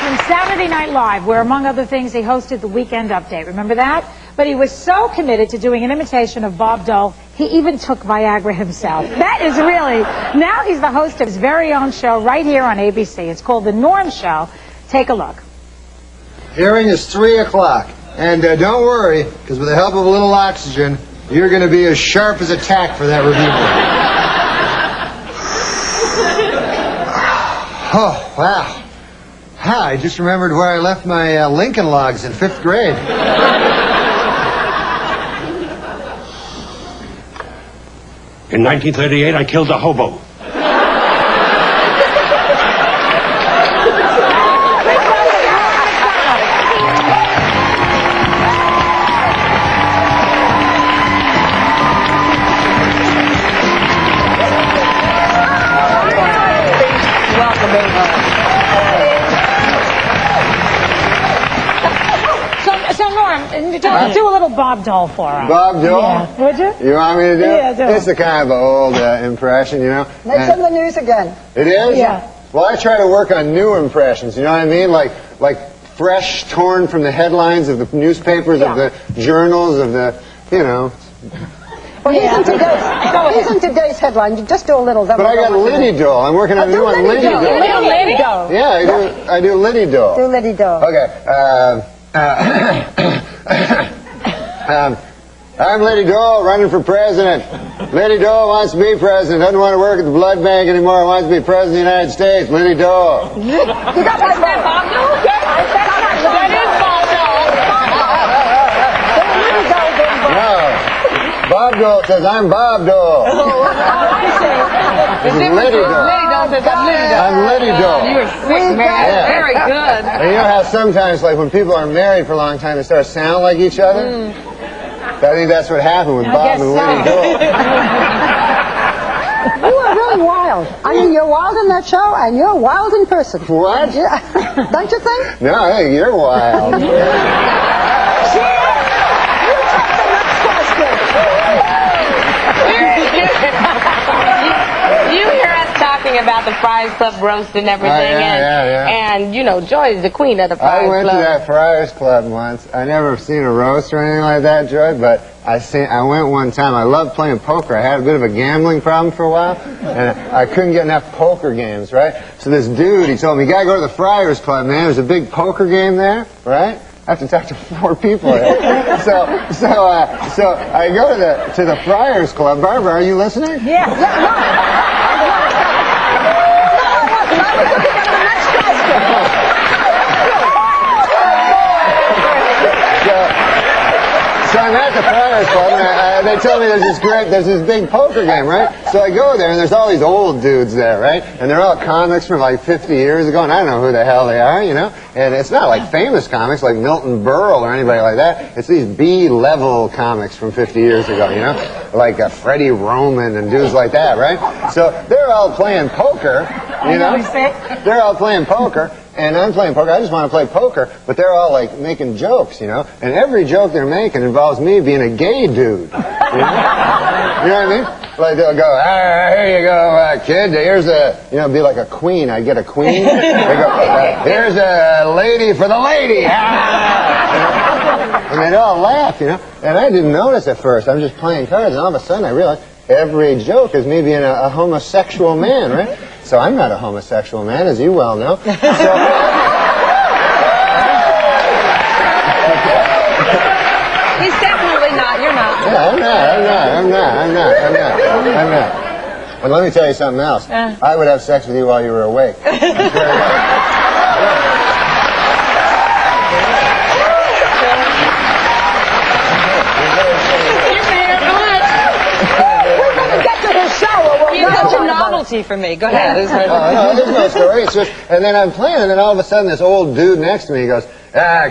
from Saturday Night Live, where, among other things, he hosted the Weekend Update. Remember that? But he was so committed to doing an imitation of Bob Dole, he even took Viagra himself. That is really... Now he's the host of his very own show right here on ABC. It's called The Norm Show. Take a look. Hearing is 3 o'clock. And don't worry, because with the help of a little oxygen, you're going to be as sharp as a tack for that review board. Oh, wow. I just remembered where I left my Lincoln Logs in 5th grade. In 1938, I killed a hobo. Do a little Bob Dole for us. Bob Dole? Yeah. Would you? You want me to do it? Yeah, do it. It's a kind of an old impression, you know. It's in the news again. It is? Yeah. Well, I try to work on new impressions, you know what I mean? Like fresh, torn from the headlines of the newspapers, of the journals, of the, you know. Well, he's in today's headline. You just do a little. But I got Liddy Dole. I'm working on a new one, Liddy Dole. Liddy Dole. Yeah, I do Liddy Dole. Do Liddy Dole. Okay. I'm Liddy Dole, running for president. Liddy Dole wants to be president. Doesn't want to work at the blood bank anymore. Wants to be president of the United States. Liddy Dole. You got that Bob Dole? That is Bob Dole. No. Bob Dole says, I'm Bob Dole. This is Liddy Dole. I'm Liddy Dole. You were sick, man. Yeah. Very good. And you know how sometimes, like, when people are married for a long time, they start to sound like each other? I think that's what happened with Bob and Liddy Dole. You are really wild. I mean, you're wild in that show, and you're wild in person. What? Yeah. Don't you think? No, I think you're wild. You hear us talking about the Friars Club roast and everything, and you know, Joy is the queen of the Friars Club. I went to that Friars Club once. I never seen a roast or anything like that, Joy, but I went one time. I loved playing poker. I had a bit of a gambling problem for a while, and I couldn't get enough poker games, right? So this dude, he told me, you gotta go to the Friars Club, man. There's a big poker game there, right? I have to talk to 4 people there. So I go to the Friars Club. Barbara, are you listening? Yeah. So I'm at the Friars Club, and they tell me there's this big poker game, right? So I go there, and there's all these old dudes there, right? And they're all comics from like 50 years ago, and I don't know who the hell they are, you know? And it's not like famous comics like Milton Berle or anybody like that. It's these B-level comics from 50 years ago, you know? Like Freddie Roman and dudes like that, right? So they're all playing poker, you know? They're all playing poker. And I'm playing poker. I just want to play poker, but they're all like making jokes, you know. And every joke they're making involves me being a gay dude. You know, you know what I mean? Like they'll go, here you go, kid. Here's be like a queen. I get a queen. They go, here's a lady for the lady. And they'd all laugh, you know. And I didn't notice at first. I'm just playing cards, and all of a sudden I realized every joke is me being a homosexual man, right? So I'm not a homosexual man, as you well know. So, He's definitely not. You're not. yeah, I'm not. But let me tell you something else. I would have sex with you while you were awake. Such a novelty for me. Go ahead. No, there's no story. It's just, and then I'm playing, and then all of a sudden, this old dude next to me goes,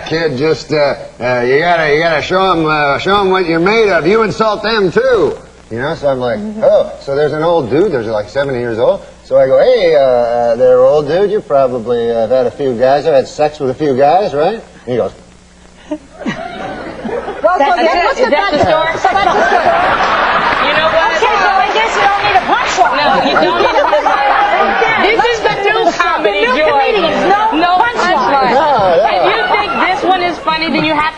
kid, just you gotta show him what you're made of. You insult them too, you know. So I'm like, oh, so there's an old dude. There's like 70 years old. So I go, hey, there, old dude. You probably have had a few guys. I've had sex with a few guys, right? And he goes. Well, Is that the story? You know what? Okay, so I guess you don't need a punchline. No, you don't need a punchline. This is the new comedy, The new Joy. comedians, no punchline.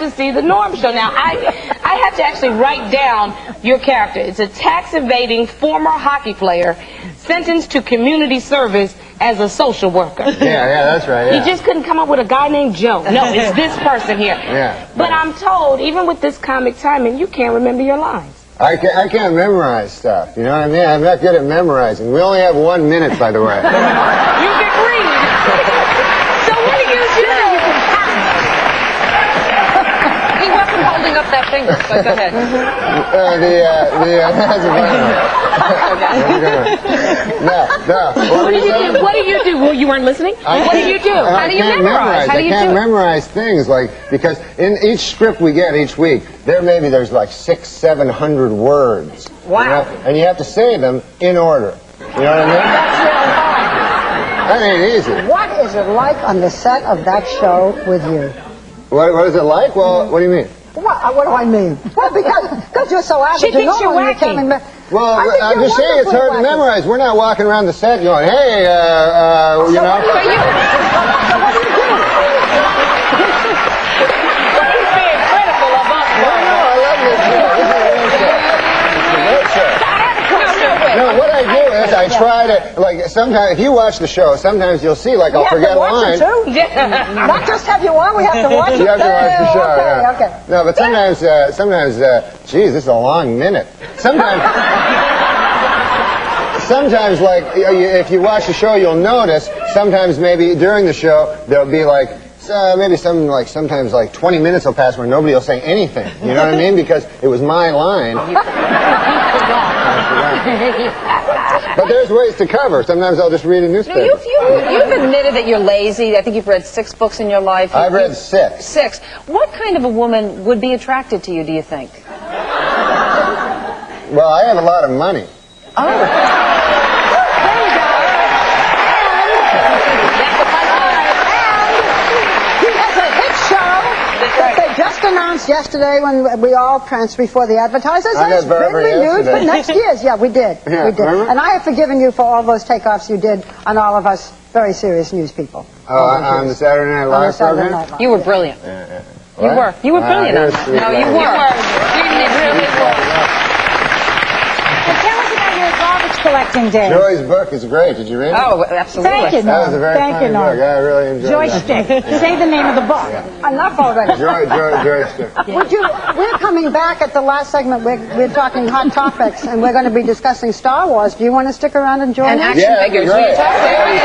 to see the Norm Show. Now, I had to actually write down your character. It's a tax-evading former hockey player sentenced to community service as a social worker. Yeah, that's right. Yeah. You just couldn't come up with a guy named Joe. No, it's this person here. Yeah. But I'm told, even with this comic timing, you can't remember your lines. I can't memorize stuff. You know what I mean? I'm not good at memorizing. We only have 1 minute, by the way. You can read. So what do you do? He wasn't holding up that finger, so go ahead. That's a funny one. No. What do you do? Well, you weren't listening? What do you do? How do you memorize? How do you I can't memorize things, because in each script we get each week, there's like 600-700 words. Wow. You know? And you have to say them in order. You know what I mean? That's really hard. That ain't easy. What is it like on the set of that show with you? What is it like? Well, what do you mean? What do I mean? Well, because you're so average. She thinks you're wacky. Well, I'm just saying it's hard to memorize. We're not walking around the set going, hey, you know. What do you do? He's being critical of us. No, I love this show. It's a great show. No, what I do is I try to, sometimes, if you watch the show, sometimes you'll see, I'll forget a line. Not just have you on, we have to watch it. You have to watch the show, yeah. Okay. No, but sometimes, geez, this is a long minute. Sometimes, if you watch the show, you'll notice, sometimes maybe during the show, there'll be sometimes 20 minutes will pass where nobody will say anything. You know what I mean? Because it was my line. But there's ways to cover. Sometimes I'll just read a newspaper. You've admitted that you're lazy. I think you've read 6 books in your life. I've read 6. 6. What kind of a woman would be attracted to you, do you think? Well, I have a lot of money. Oh. Just announced yesterday when we all pranced before the advertisers. I got Barbara renewed for next year's. Yeah, we did. Yeah, we did. remember? And I have forgiven you for all those takeoffs you did on all of us very serious news people. Oh, on the Saturday Night Live program? You were brilliant. What? You were brilliant on that. No, you were. You really were. Tell us about your garbage collecting day. Joy's book is great. Did you read it? Oh, absolutely. Thank you, That was a Norm. very Thank funny you, Norm. book. I really enjoyed Joystick. Say the name of the book. Enough already. Joystick. We're coming back at the last segment. We're talking hot topics, and we're going to be discussing Star Wars. Do you want to stick around and join And us? action Yeah, figures. that'd be great.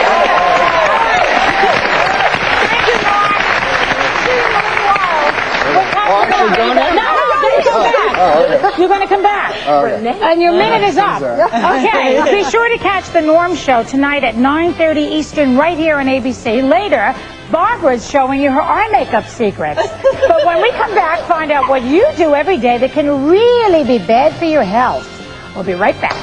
You're going to come back. And your minute is up. Okay, be sure to catch The Norm Show tonight at 9:30 Eastern right here on ABC. Later, Barbara's showing you her eye makeup secrets. But when we come back, find out what you do every day that can really be bad for your health. We'll be right back.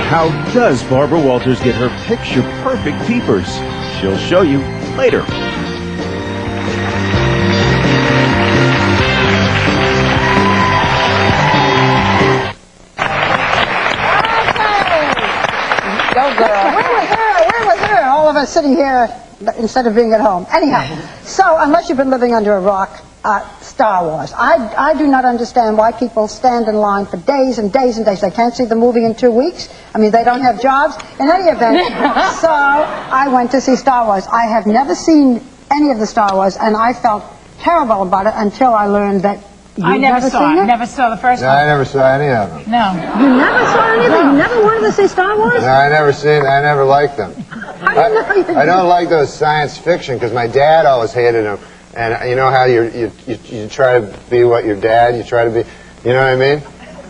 How does Barbara Walters get her picture-perfect peepers? She'll show you later. Go, girl. Where was her? All of us sitting here instead of being at home. Anyhow, so unless you've been living under a rock, Star Wars. I do not understand why people stand in line for days and days and days. They can't see the movie in 2 weeks. I mean, they don't have jobs. In any event, so I went to see Star Wars. I have never seen any of the Star Wars, and I felt terrible about it until I learned that I never saw it. Never saw the first No, one. I never saw any of them. No. You never saw anything? You never wanted to see Star Wars? No, I never liked them. I don't like those science fiction because my dad always hated them. And you know how you try to be what your dad, you try to be, you know what I mean?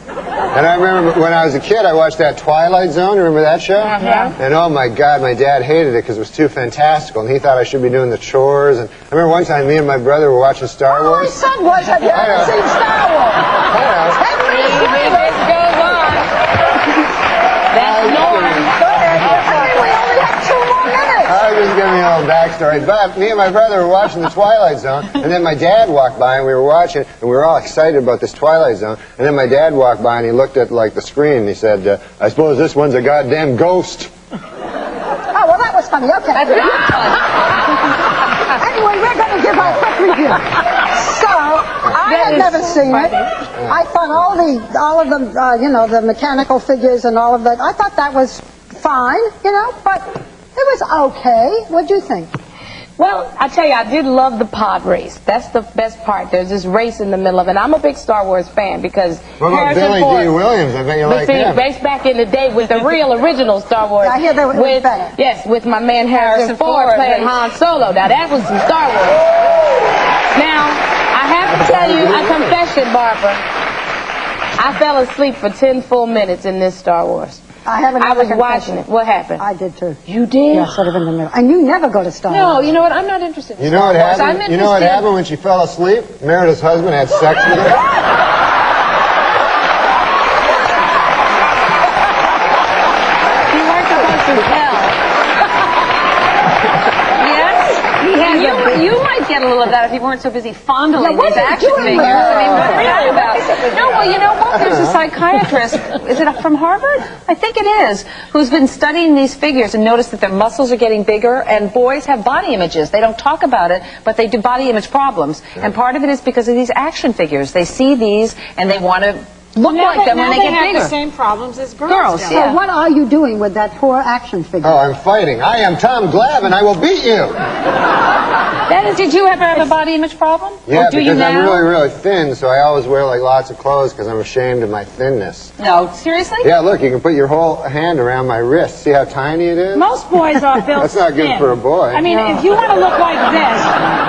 And I remember when I was a kid, I watched that Twilight Zone. Remember that show? Yeah. And oh my God, my dad hated it because it was too fantastical, and he thought I should be doing the chores. And I remember one time, me and my brother were watching Star My Wars. son was. Have you ever seen Star Wars? I know. This goes on. That's Norm. We only have 2 more minutes. I was just giving you a little backstory. But me and my brother were watching the Twilight Zone, and then my dad walked by, and we were watching it, and we were all excited about this Twilight Zone. And then my dad walked by, and he looked at the screen, and he said, "I suppose this one's a goddamn ghost." Oh, well, was funny. Okay. That's not fun. Anyway, we're going to give our quick review. So, I had never seen it. I thought all of the, the mechanical figures and all of that, I thought that was fine, but it was okay. What'd you think? Well, I tell you, I did love the pod race. That's the best part. There's this race in the middle of it. I'm a big Star Wars fan because What about Harrison Billy Ford, D. Williams? I bet you but like see, him. race back in the day with the real original Star Wars. I hear that was with, better. yes, with my man Harrison Ford playing Han Solo. Now that was some Star Wars. Now, I have to tell you a confession, Barbara. I fell asleep for 10 full minutes in this Star Wars. I haven't. I was watching it. What happened? I did too. You did? Yeah, sort of in the middle. And you never go to Star Wars. No, you know what? I'm not interested in You know what Star Wars. happened? I'm You know what interested- happened when she fell asleep? Merida's husband had sex with her. You weren't supposed to tell. You might get a little of that if you weren't so busy fondling Yeah, what these are you action doing figures. with I mean, what are you her? about? No, well, you know what? There's a psychiatrist. Is it from Harvard? I think it is. Who's been studying these figures and noticed that their muscles are getting bigger, and boys have body images. They don't talk about it, but they do body image problems. And part of it is because of these action figures. They see these and they want to look like them when they get have bigger. the same problems as girls. Girls, do. So yeah. what are you doing with that poor action figure? Oh, I'm fighting. I am Tom Glavine. I will beat you. Did you ever have a body image problem? Yeah, Or do you because I'm now? really, really thin, so I always wear like lots of clothes because I'm ashamed of my thinness. No, seriously? Yeah, look, you can put your whole hand around my wrist. See how tiny it is? Most boys are built That's not good thin. for a boy. I mean, if you want to look like this,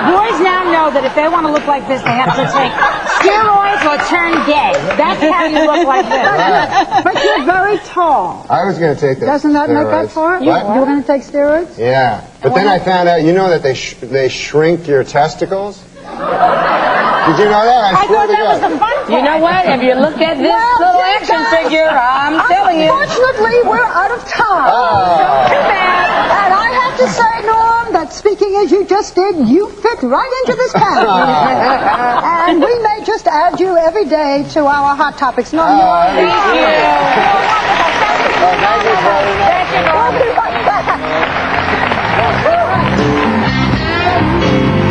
boys now know that if they want to look like this, they have to take steroids or turn gay. That's how you look like this. But you're very tall. I was going to take that. Doesn't that make up for it? What? You were going to take steroids? Yeah, but then I found out, that they shrink your testicles? Did you know that? I swear thought to that was God. the fun part. You know what? If you look at this little action figure, I'm telling you. Unfortunately, we're out of time. Oh. Too bad. And I have to say, Norm, that speaking as you just did, you fit right into this category. And we may just add you every day to our Hot Topics. Norm, Thank you very much.